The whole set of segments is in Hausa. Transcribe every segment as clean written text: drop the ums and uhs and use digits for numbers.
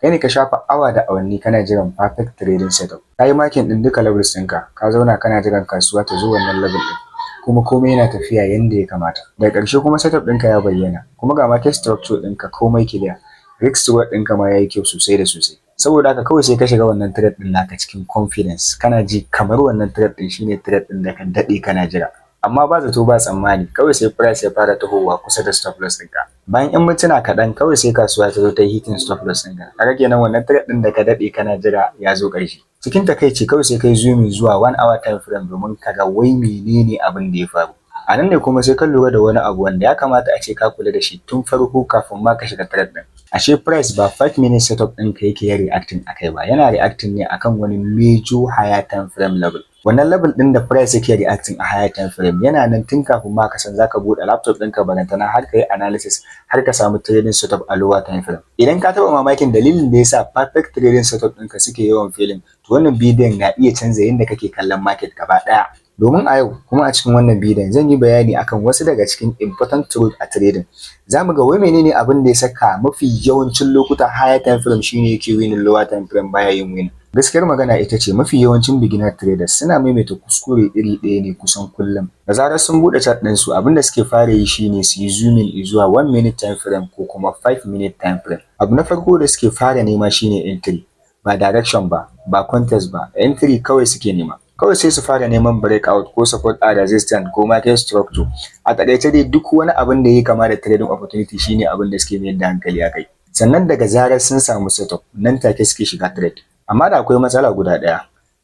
kai ne ka shafa awa da awanni kana jiran perfect trading setup, ka yi makin ɗin duka levels ɗinka, ka zauna kana jiran kasuwa ta zo wannan level ɗin, kuma komai yana tafiya yanda ya kamata. Daga ƙarshe kuma setup ɗinka ya bayyana, kuma ga market structure ɗinka komai clear, risk reward ɗinka ma yayi kyau sosai da sosai. Saboda haka kawai sai ka shiga wannan trade ɗin naka cikin confidence, kana ji kamar wannan trade ɗin shine trade ɗin da ka daɗe kana jira. Amma ba zato ba tsammani, kawai sai price ya fara tahowa kusa da stop loss ɗinka. Bayan 'yan mintuna kaɗan kawai sai kasuwa ta zo ta yi hitting stop loss ɗinka. Kaga kenan wannan trade ɗin da ka daɗe kana jira ya zo ƙarshe. Cikin takaici kawai sai kai zooming zuwa 1 hour time frame domin ka ga wai menene abin da ya faru. A nan ne kuma sai ka lura da wani abu wanda ya kamata a ce ka kula da shi tun farko kafin ma ka shiga trade ɗin. Ashe price ba 5 minute setup ɗinka yake yin reacting akai ba, yana reacting ne akan wani major higher time frame level. Wannan level ɗin da price yake reacting a higher time frame yana nan tun kafin ma ka san zaka buɗe laptop ɗinka barantana har ka yi analysis har ka samu trading setup a lower time frame. Idan ka taɓa mamakin dalilin da yasa perfect trading setup ɗinka suke yawan failing, to wannan bidiyon na iya canza yadda kake kallon market gaba ɗaya. Domin a yau kuma a cikin wannan bidiyon zan yi bayani akan wasu daga cikin important truth a trading. Za mu ga wai menene abin da ya saka mafi yawancin lokuta higher time frame shine yake winning, lower time frame baya yin winning. Gaskiyar magana ita ce mafi yawancin beginner traders suna maimaita kuskure iri ɗaya ne kusan kullum. Da zarar sun buɗe chart ɗinsu abin da suke fara yi shine su yi zooming zuwa 1 minute time frame ko kuma 5 minute time frame. Abu na farko da suke fara nema shine entry, ba direction ba, ba contest ba, entry kawai suke nema. Kawai sai su fara neman breakout ko support and resistance ko market structure. A taƙaice dai duk wani abin da ya kama da trading opportunity shine abin da suke mayar da hankali a kai. Sannan daga zarar sun samu setup nan take suke shiga trade. Amma da akwai matsala guda ɗaya.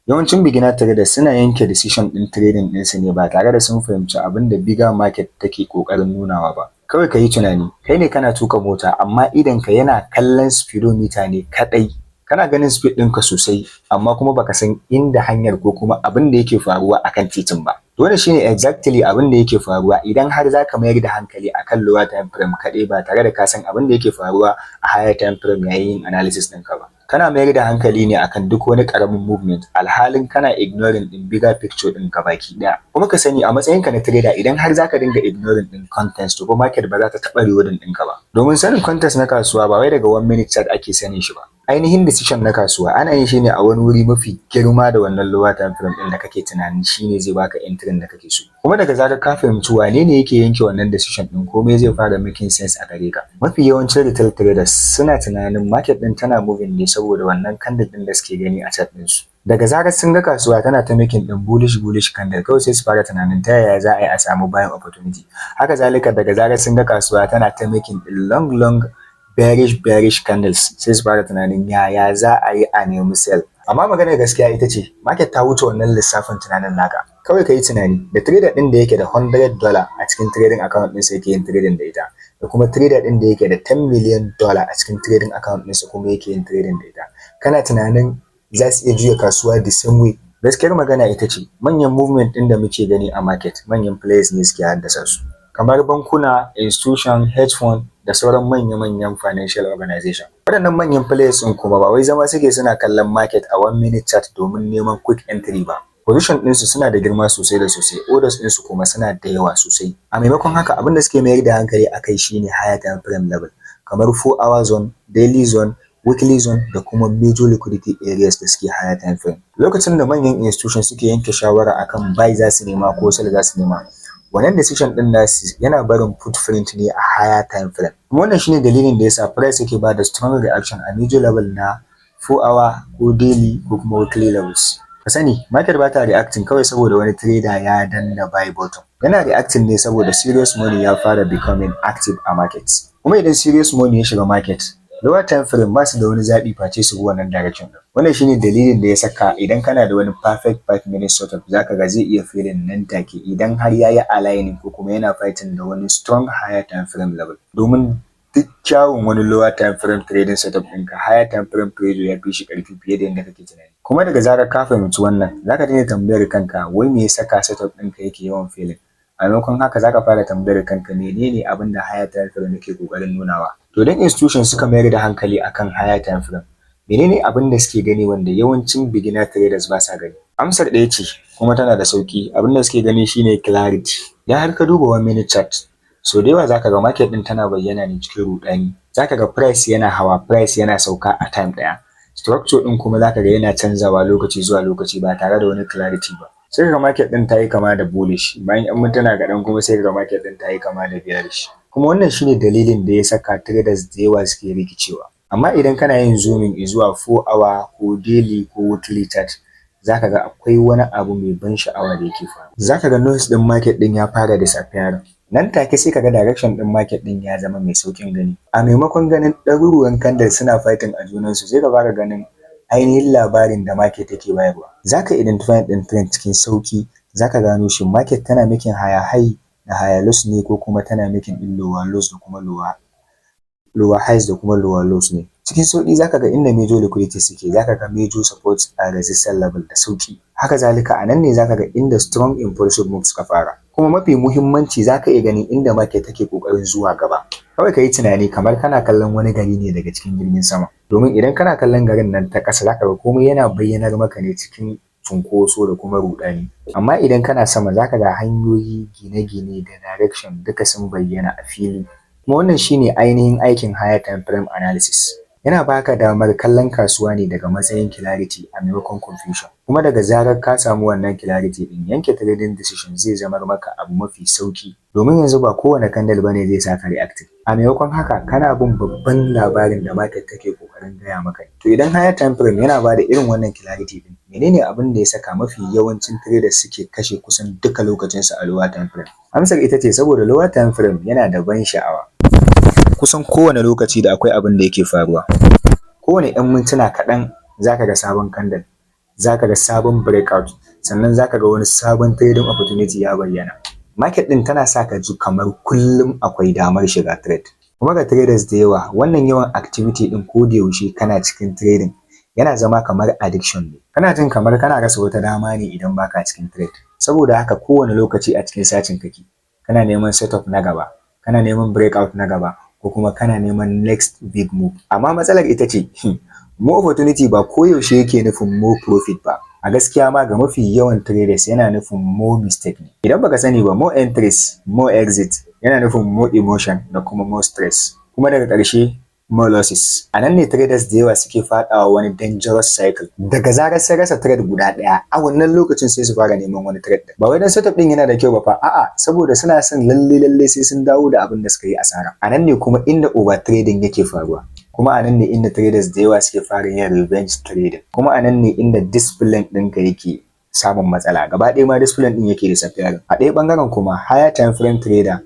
Yawancin beginner traders suna yanke decision ɗin trading ɗinsu ne ba tare da sun fahimci abin da bigger market take ƙoƙarin nunawa ba. Kawai ka yi tunani, kai ne kana tuka mota amma idonka yana kallon speedometer ne kaɗai. Kana ganin speed ɗinka sosai amma kuma baka san inda hanyar ko kuma abin da yake faruwa akan titin ba. Dole shine exactly abin da yake faruwa idan har zaka mayar da hankali akan lower time frame kaɗai ba tare da ka san abin da yake faruwa a higher time frame yayin analysis ɗinka ba. Kana mayar da hankali ne akan duk wani ƙaramin movement alhalin kana ignoring ɗin bigger picture ɗin baki ɗaya. Kuma ka sani a matsayinka na trader idan har zaka dinga ignoring ɗin contest to market ba za ta taɓa rewarding ɗinka ba. Domin sanin contest na kasuwa ba wai daga 1 minute chart ake sanin shi ba. Ainihin decision na kasuwa ana yin shi ne a wani wuri mafi girma da wannan lower time frame ɗin da kake tunanin shine zai baka entry da kake so. Kuma daga zarar ka fahimci wane ne yake yanke wannan decision ɗin komai zai fara making sense a gare ka. Mafi yawancin retail traders suna tunanin market ɗin tana moving ne saboda wannan candle ɗin da suke gani a chart ɗinsu. Daga zarar sun ga kasuwa tana ta making ɗin bullish candle kawai sai su fara tunanin ta yaya za a yi a samu buying opportunity. Haka zalika daga zarar sun ga kasuwa tana ta making ɗin long bearish candles sai su fara tunanin yaya za a yi a nemi sell. Amma maganar gaskiya ita ce market ta wuce wannan lissafin tunanin naka. Kawai ka yi tunani da trader ɗin da yake da $100 a cikin trading account ɗinsa yake yin trading da ita, da kuma trader ɗin da yake da $10 million a cikin trading account ɗinsa kuma yake yin trading da ita. Kana tunanin za su iya juya kasuwa the same way? Gaskiyar magana ita ce manyan movement ɗin da muke gani a market manyan players ne suke haddasa su, kamar bankuna, institution, hedge fund da sauran manya-manyan financial organization. Waɗannan manyan players ɗin kuma ba wai zama suke suna kallon market a 1 minute chart domin neman quick entry ba. Position ɗinsu suna da girma sosai da sosai, orders ɗinsu kuma suna da yawa sosai. A maimakon haka abin da suke mayar da hankali a kai shine higher time frame level, kamar 4-hour zone, daily zone, weekly zone da kuma major liquidity areas da suke higher time frame. Lokacin da manyan institutions suke yanke shawara akan buy za su nema ko sell za su nema, wannan decision ɗin nasu yana barin footprint ne a higher time frame. Kuma wannan shine dalilin da yasa price yake bada strong reaction a major level na 4-hour ko daily ko kuma weekly levels. Ka sani market ba ta reacting kawai saboda wani trader ya danna buy button. Yana reacting ne saboda serious money ya fara becoming active a market. Kuma idan serious money ya shiga market, lower time frame ba su da wani zaɓi face su bi wannan direction ɗin. Wannan shine dalilin da ya saka idan kana da wani perfect 5 minute setup zaka ga zai iya failing nan take idan har yayi aligning ko kuma yana fighting da wani strong higher time frame level. Domin duk kyawun wani lower time frame trading setup ɗinka higher time frame pressure ya fi shi ƙarfi fiye da yadda kake tunani. Kuma daga zarar ka fahimci wannan zaka daina tambayar kanka wai me ya saka setup ɗinka yake yawan failing. A maimakon haka zaka fara tambayar kanka menene abin da higher time frame yake ƙoƙarin nunawa. To dan institutions suka mayar da hankali akan higher time frame, menene abin da suke gani wanda yawancin beginner traders ba sa gani? Amsar ɗaya ce kuma tana da sauki. Abin da suke gani shine clarity. Idan har ka duba 1 minute chart So da yawa zaka ga market din tana bayyana ne cikin rudani. Zaka ga price yana hawa, price yana sauka a time ɗaya. Structure din kuma zaka ga yana canzawa lokaci zuwa lokaci ba tare da wani clarity ba. Sai ga market din ta yi kama da bullish, bayan 'yan mintuna kaɗan kuma sai ga market din ta yi kama da bearish. Kuma wannan shine dalilin da ya saka traders da yawa suke rikicewa. Amma idan kana yin zooming zuwa 4 hour ko daily ko weekly chart, zaka ga akwai wani abu mai ban sha'awa da yake faruwa. Zaka ga noise din market din ya fara disappearing. Nan take sai kaga direction din market din ya zama mai saukin gani. A maimakon ganin ɗaruruwan candle suna fighting a junansu, sai ka fara ganin ainihin labarin da market take bayarwa. Zaka identify din trend cikin sauki, zaka gano shin market tana making higher high da higher lows ne ko kuma tana making din lower lows da kuma lower highs da kuma lower lows ne. Cikin sauki zaka ga inda major liquidity suke, zaka ga major support a resistance level da sauki. Haka zalika a nan ne zaka ga inda strong impulsive moves suka fara. Kuma mafi muhimmanci zaka iya ganin inda market take kokarin zuwa gaba. Kawai ka yi tunani kamar kana kallon wani gari ne daga cikin jirgin sama. Domin idan kana kallon garin nan ta ƙasa zaka ga komai yana bayyanar maka ne cikin cunkoso da kuma rudani. Amma idan kana sama zaka ga hanyoyi, gine-gine da direction duka sun bayyana a fili. Kuma wannan shine ainihin aikin higher timeframe analysis. Yana baka damar kallon kasuwa ne daga matsayin clarity a maimakon confusion. Kuma daga zarar ka samu wannan clarity din, yanke trading decision zai zama maka abu mafi sauki. Domin yanzu ba kowane candle bane zai saka reactive. A maimakon haka kana bin babban labarin da market take kokarin gaya maka. To idan higher timeframe yana bada irin wannan clarity din, menene abin da ya saka mafi yawancin traders suke kashe kusan duka lokacinsu a lower timeframe? Amsar ita ce saboda lower timeframe yana da ban sha'awa. Kusan kowane lokaci da akwai abin da yake faruwa. Kowane 'yan mintuna kaɗan zaka ga sabon candle, zaka ga sabon breakout, sannan zaka ga wani sabon trading opportunity ya bayyana. Market din tana sa ka ji kamar kullum akwai damar shiga trade. Kuma ga traders da yawa, wannan yawan activity din ko da yaushe kana cikin trading yana zama kamar addiction ne. Kana jin kamar kana rasa wata dama ne idan baka cikin trade. Saboda haka kowane lokaci a cikin sacin kake. Kana neman setup na gaba, kana neman breakout na gaba, ko kuma kana neman next big move. Amma matsalar ita ce more opportunity ba koyaushe yake nufin more profit ba. A gaskiya ma ga mafi yawan traders yana nufin more mistake ne. Idan baka sani ba, more entries, more exit yana nufin more emotion da kuma more stress. Kuma daga ƙarshe more losses. A nan ne traders da yawa suke faɗawa wani dangerous cycle. Daga zarar sun rasa trade guda ɗaya, a wannan lokacin sai su fara neman wani trade. Ba wai dan setup ɗin yana da kyau ba fa, a'a, saboda suna son lalle sai sun dawo da abin da suka yi asara. A nan ne kuma inda over trading yake faruwa. Kuma a nan ne inda traders da yawa suke fara yin revenge trading. Kuma a nan ne inda discipline ɗinka yake samun matsala. Gaba ɗaya ma discipline ɗin yake disappearing. A ɗaya ɓangaren kuma higher timeframe trader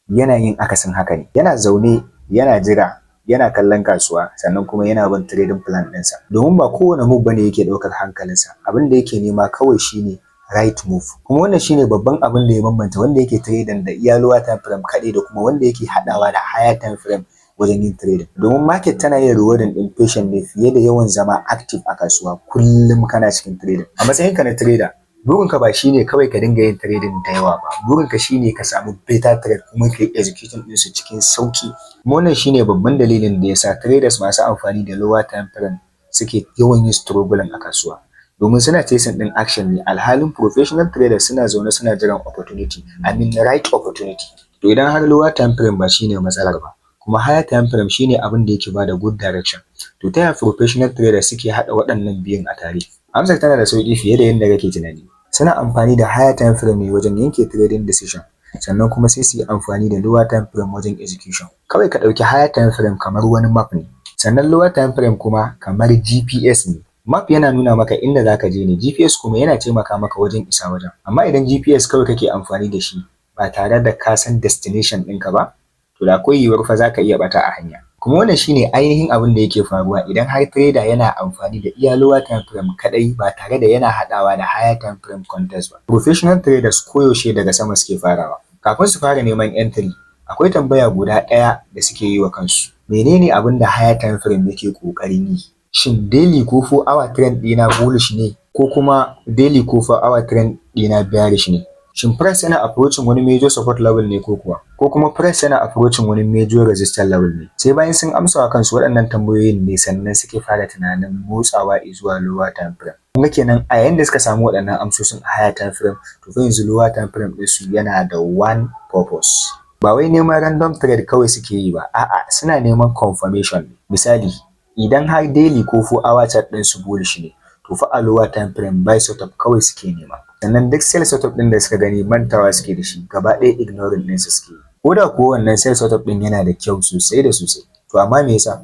yana yin akasin haka ne. Yana zaune, yana jira, yana kallon kasuwa, sannan kuma yana bin trading plan ɗinsa. Domin ba kowane move bane yake ɗaukar hankalinsa. Abin da yake nema kawai shine right move. Kuma wannan shine babban abin da ya bambanta wanda yake trading da iya lower timeframe kaɗai da kuma wanda yake haɗawa da higher timeframe wajen yin trading. Domin market tana yin rewarding din patient ne fiye da yawan zama active a kasuwa kullum kana cikin trading. A matsayinka na trader, burinka ba shine kawai ka dinga yin trading da yawa ba. Burinka shine ka samu better trade kuma ka yi execution din su cikin sauki. Kuma wannan shine babban dalilin da yasa traders masu amfani da lower timeframe suke yawan yin struggling a kasuwa. Domin suna chasing din action ne, alhalin professional traders suna zaune suna jiran opportunity, I mean right opportunity. To idan har lower timeframe ba shine matsalar ba, kuma higher timeframe shine abin da yake bada good direction, to ta yaya professional traders suke haɗa waɗannan biyun a tare? Amsar tana da sauƙi fiye da yadda kake tunani. Suna amfani da higher timeframe ne wajen yanke trading decision, sannan kuma sai su yi amfani da lower timeframe wajen execution. Kawai ka ɗauki higher timeframe kamar wani map ne, sannan lower timeframe kuma kamar GPS ne. Map yana nuna maka inda zaka je ne, GPS kuma yana taimaka maka wajen isa wajen. Amma idan GPS kawai kake amfani da shi ba tare da ka san destination ɗinka ba, to da akwai yiwuwar fa zaka iya bata a hanya. Kuma wannan shine ainihin abin da yake faruwa idan har trader yana amfani da iya lower timeframe kadai ba tare da yana haɗawa da higher timeframe context ba. Professional traders koyaushe daga sama suke farawa. Kafin su fara neman entry, akwai tambaya guda ɗaya da suke yi wa kansu. Menene abin da higher timeframe yake ƙoƙarin yi? Shin daily ko 4 hour trend ɗina bullish ne, ko kuma daily ko 4 hour trend ɗina bearish ne? Shin price yana approaching wani major support level ne ko kuwa? Ko kuma price yana approaching wani major resistance level ne? Sai bayan sun amsa wa kansu waɗannan tambayoyin ne sannan suke fara tunanin motsawa zuwa lower timeframe. Kuma kenan a yayin da suka samu waɗannan amsoshin a higher timeframe, to fa yanzu lower timeframe ɗinsu yana da one purpose. ba wai neman random trade kawai suke yi ba, a'a suna neman confirmation. Misali, idan har daily ko 4-hour chart din su bullish ne, to fa a lower time frame buy setup kawai suke nema. Sannan duk sell setup din da suka gani mantawa suke da shi, gaba ɗaya ignoring din su suke. Ko da kuwa wannan sell setup din yana da kyau sosai da sosai, to amma me yasa?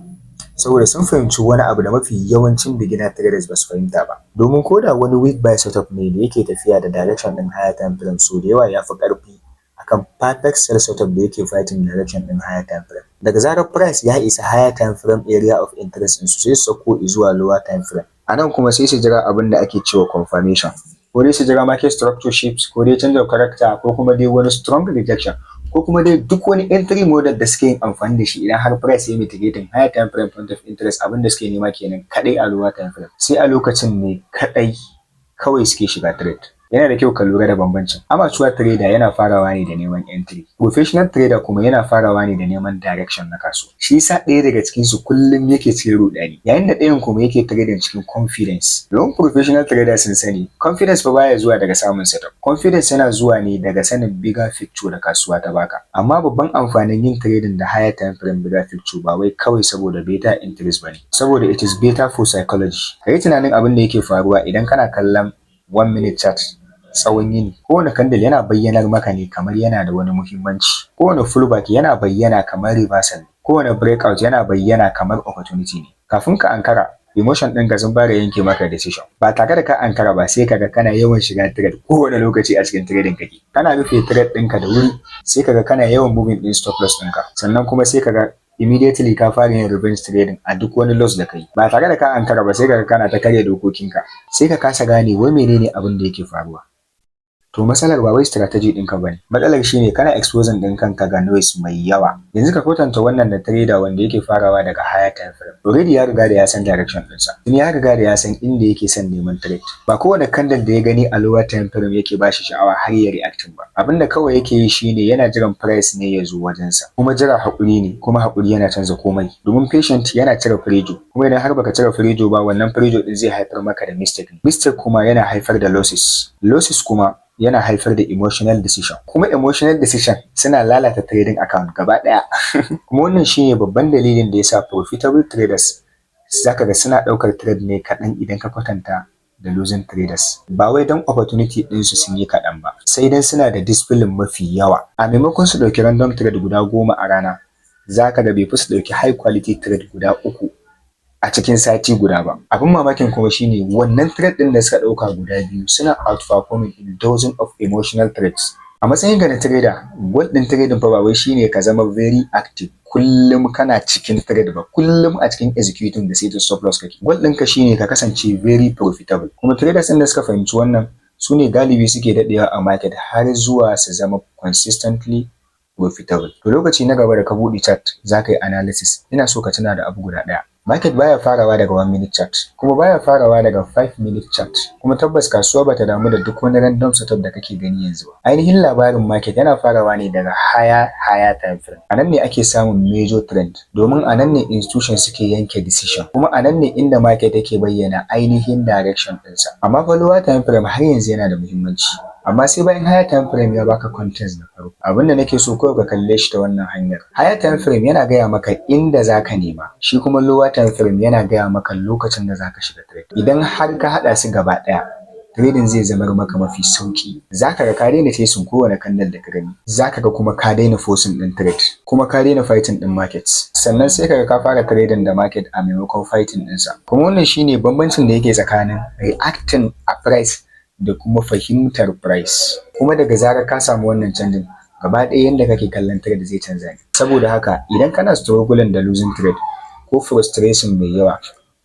Saboda sun fahimci wani abu da mafi yawancin beginner traders ba su fahimta ba. Domin ko da wani week buy setup ne da yake tafiya da direction din higher time frame, so da yawa ya fi ƙarfi akan perfect sell setup da yake fighting direction din higher time frame. Daga zarar price ya isa higher time frame area of interest din su, sai su sako zuwa lower time frame. A nan kuma sai su jira abin da ake cewa confirmation, ko dai su jira market structure shifts, ko dai change of character, ko kuma dai wani strong rejection, ko kuma dai duk wani entry model da suke yin amfani da shi idan har price ya mitigating higher time frame point of interest. Abin da suke nema kenan kadai a lower time frame. Sai a lokacin ne kadai kawai suke shiga trade. Yana da kyau ka lura da bambancin. Amateur trader yana farawa ne da neman entry. Professional trader kuma yana farawa ne da neman direction na kasuwa. Shi yasa ɗaya daga cikin su kullum yake cikin rudani, yayin da ɗayan kuma yake trading cikin confidence. Don professional trader sun sani, confidence fa baya zuwa daga samun setup. Confidence yana zuwa ne daga sanin bigger picture da kasuwa ta baka. Amma babban amfanin yin trading da higher time frame bigger picture ba wai kawai saboda beta interest bane, saboda it is better for psychology. Kai tunanin abin da yake faruwa idan kana kallon 1 minute chart tsawon yini. Kowane candle yana bayyanar maka ne kamar yana da wani muhimmanci. Kowane pullback yana bayyana kamar reversal. Kowane breakout yana bayyana kamar opportunity ne. Kafin ka ankara, emotion ɗinka sun fara yanke maka decision. Ba tare da ka ankara ba, sai kaga kana yawan shiga trade kowane lokaci a cikin trading kake. Kana rufe trade ɗinka da wuri, sai kaga kana yawan moving ɗin stop loss ɗinka. Sannan kuma sai kaga immediately ka fara yin revenge trading a duk wani loss da kai. Ba tare da ka ankara ba, sai kaga kana ta karya dokokinka. Sai ka kasa gane wai menene abin da yake faruwa. To matsalar ba wai strategy ɗinka bane. Matsalar shine kana exposing ɗin kanka ga noise mai yawa. Yanzu ka kwatanta wannan da trader wanda yake farawa daga higher time frame. Already ya riga da ya san direction ɗinsa. Tun ya riga da ya san inda yake son neman trade. Ba kowane candle da ya gani a lower time frame yake bashi sha'awa har ya reacting ba. Abin da kawai yake yi shine yana jiran price ne ya zo wajensa. Kuma jira haƙuri ne, kuma haƙuri yana canza komai. Domin patient yana cire pressure. Kuma idan har baka cire pressure ba, wannan pressure ɗin zai haifar maka da mistake. Mistake kuma yana haifar da losses. Losses kuma yana haifar da emotional decision, kuma emotional decision suna lalata trading account gaba ɗaya. Kuma wannan shine babban dalilin da yasa profitable traders zaka ga suna ɗaukar trade ne kaɗan idan ka kwatanta da losing traders. Ba wai don opportunity ɗinsu sun yi kaɗan ba, sai dan suna da discipline mafi yawa. A maimakon su ɗauki random trade guda 10 a rana, zaka ga bai fi su ɗauki high quality trade guda 3 a cikin sati guda ba. Abin mamakin kuma shine wannan trade din da suka dauka guda 2 suna outperforming in dozens of emotional trades. A matsayin ga na trader, goal din trading fa ba wai shine ka zama very active kullum kana cikin trade ba, kullum a cikin executing da sai stop loss kake. Goal ɗinka shine ka kasance very profitable. Kuma traders din da suka fahimci wannan su ne galibi suke dadewa a market har zuwa su zama consistently profitable. To lokaci na gaba da ka buɗe chart zaka yi analysis, ina so ka tuna da abu guda ɗaya. Market baya farawa daga 1 minute chart, kuma baya farawa daga 5 minute chart, kuma tabbas kasuwa bata damu da duk wani random setup da kake gani yanzu ba. Ainihin labarin market yana farawa ne daga higher time frame. A nan ne ake samun major trend, domin a nan ne institutions suke yanke decision, kuma a nan ne inda market yake bayyana ainihin direction ɗinsa. Amma fa lower time frame har yanzu yana da muhimmanci. Amma sai bayan higher time frame ya baka context da farko. Abin da nake so kawai ka kalle shi ta wannan hanyar. Higher time frame yana gaya maka inda zaka nema, shi kuma lower time frame yana gaya maka lokacin da zaka shiga trade. Idan har ka hada su gaba daya, trading zai zama maka mafi sauki. Zaka ga ka daina chasing kowane candle da ka gani. Zaka ga kuma ka daina forcing din trade, kuma ka daina fighting din markets. Sannan sai kaga ka fara trading da market a maimakon fighting ɗinsa. Kuma wannan shine bambancin da yake tsakanin reacting a price da kuma fahimtar price. Kuma daga zarar ka samu wannan canjin, gaba ɗaya yanda kake kallon trade zai canza ne. Saboda haka idan kana struggling da losing trade, ko frustration mai yawa,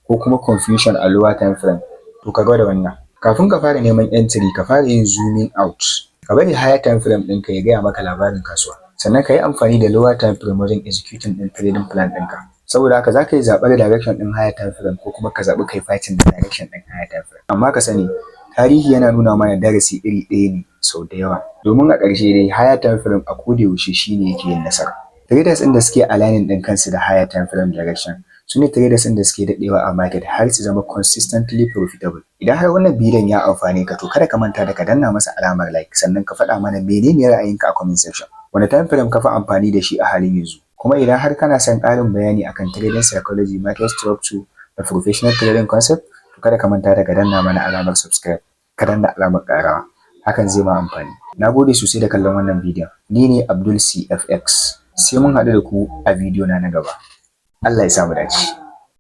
ko kuma confusion a lower time frame, to ka gwada wannan. Kafin ka fara neman entry, ka fara yin zooming out. Ka bari higher time frame ɗinka ya gaya maka labarin kasuwa. Sannan ka yi amfani da lower time frame wajen executing ɗin trading plan ɗinka. Saboda haka za ka yi zaɓar direction ɗin higher time frame, ko kuma ka zaɓi kai fighting da direction ɗin higher time frame. Amma ka sani, tarihi yana nuna mana darasi iri ɗaya ne sau da yawa. Domin a ƙarshe dai higher time frame a kodayaushe shine yake yin nasara. Traders ɗin da suke aligning ɗin kansu da higher time frame direction su ne traders ɗin da suke daɗewa a market har su zama consistently profitable. Idan har wannan bidiyon ya amfane ka, to kada ka manta da ka danna masa alamar like, sannan ka faɗa mana menene ra'ayinka a comment section. wani time frame ka fi amfani da shi a halin yanzu. Kuma idan har kana son ƙarin bayani akan trading psychology, market structure da professional trading concept, to kada ka manta da ka danna mana alamar subscribe, ka danna alamar ƙarawa, hakan zai ma amfani. Na gode sosai da kallon wannan bidiyon. Ni ne Abdul CFX. Sai mun haɗu da ku a bidiyo na gaba. Allah ya sa mu dace.